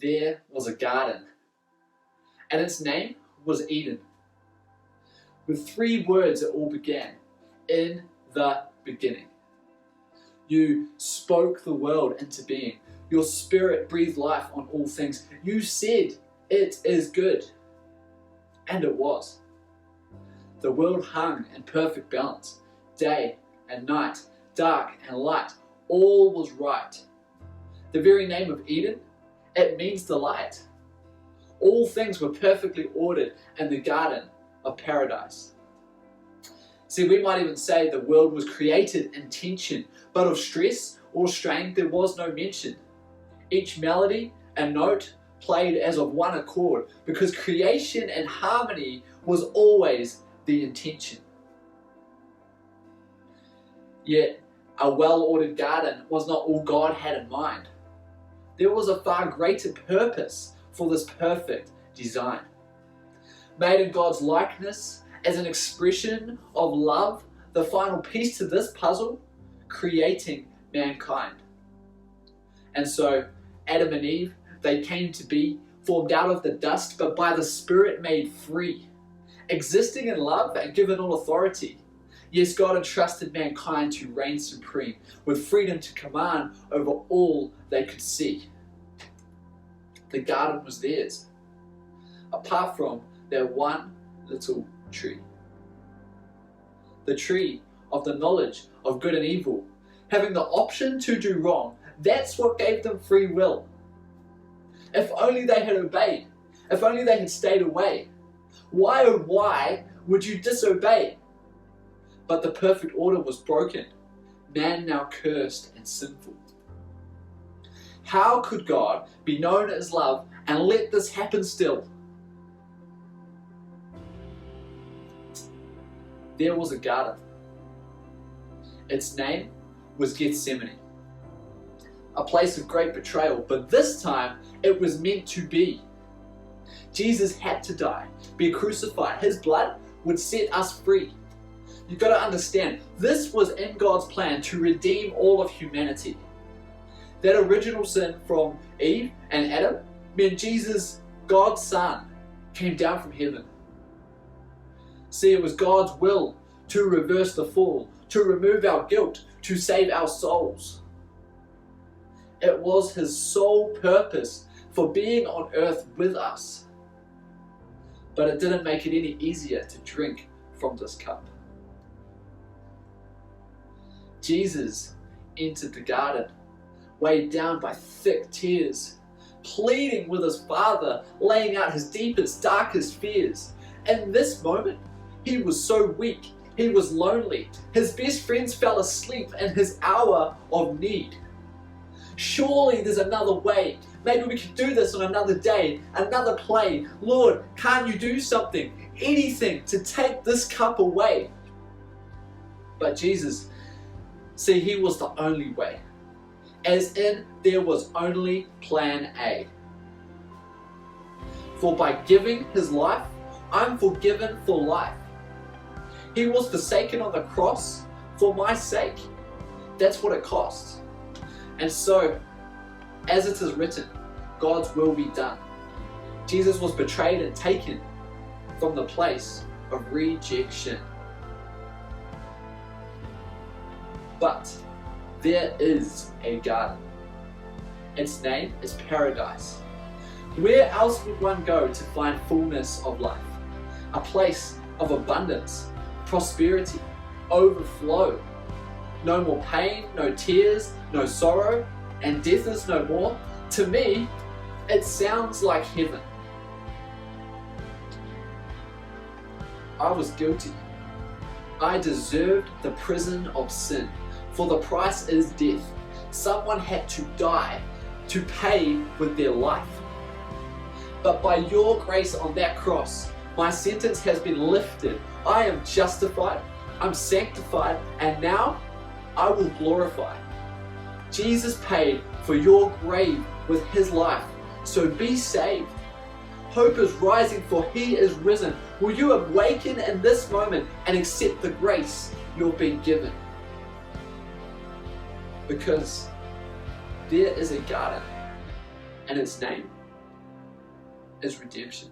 there was a garden, and its name was Eden. With 3 words it all began. In the beginning. You spoke the world into being. Your spirit breathed life on all things. You said, "It is good." And it was. The world hung in perfect balance. Day and night, dark and light, all was right. The very name of Eden, it means delight. All things were perfectly ordered in the garden of paradise. See, we might even say the world was created in tension, but of stress or strain there was no mention. Each melody and note played as of one accord, because creation and harmony was always the intention. Yet, a well-ordered garden was not all God had in mind. There was a far greater purpose for this perfect design. Made in God's likeness, as an expression of love, the final piece to this puzzle, creating mankind. And so, Adam and Eve, they came to be, formed out of the dust, but by the Spirit made free, existing in love and given all authority. Yes, God entrusted mankind to reign supreme, with freedom to command over all they could see. The garden was theirs, apart from their one little tree. The tree of the knowledge of good and evil, having the option to do wrong, that's what gave them free will. If only they had obeyed, if only they had stayed away. Why, oh why, would you disobey? But the perfect order was broken, man now cursed and sinful. How could God be known as love and let this happen still? There was a garden. Its name was Gethsemane, a place of great betrayal, but this time it was meant to be. Jesus had to die, be crucified. His blood would set us free. You've got to understand, this was in God's plan to redeem all of humanity. That original sin from Eve and Adam meant Jesus, God's Son, came down from heaven. See, it was God's will to reverse the fall, to remove our guilt, to save our souls. It was His sole purpose for being on earth with us. But it didn't make it any easier to drink from this cup. Jesus entered the garden, weighed down by thick tears, pleading with His Father, laying out His deepest, darkest fears. In this moment, He was so weak, He was lonely. His best friends fell asleep in His hour of need. Surely there's another way. Maybe we could do this on another day, another play. Lord, can't you do something, anything to take this cup away? But Jesus, see, He was the only way. As in, there was only plan A. For by giving His life, I'm forgiven for life. He was forsaken on the cross for my sake. That's what it costs. And so, as it is written, God's will be done. Jesus was betrayed and taken from the place of rejection. But there is a garden. Its name is paradise. Where else would one go to find fullness of life? A place of abundance, prosperity, overflow. No more pain, no tears, no sorrow, and death is no more. To me, it sounds like heaven. I was guilty. I deserved the prison of sin, for the price is death. Someone had to die to pay with their life. But by your grace on that cross, my sentence has been lifted. I am justified, I'm sanctified, and now I will glorify. Jesus paid for your grave with His life, so be saved. Hope is rising, for He is risen. Will you awaken in this moment and accept the grace you're being given? Because there is a garden, and its name is redemption.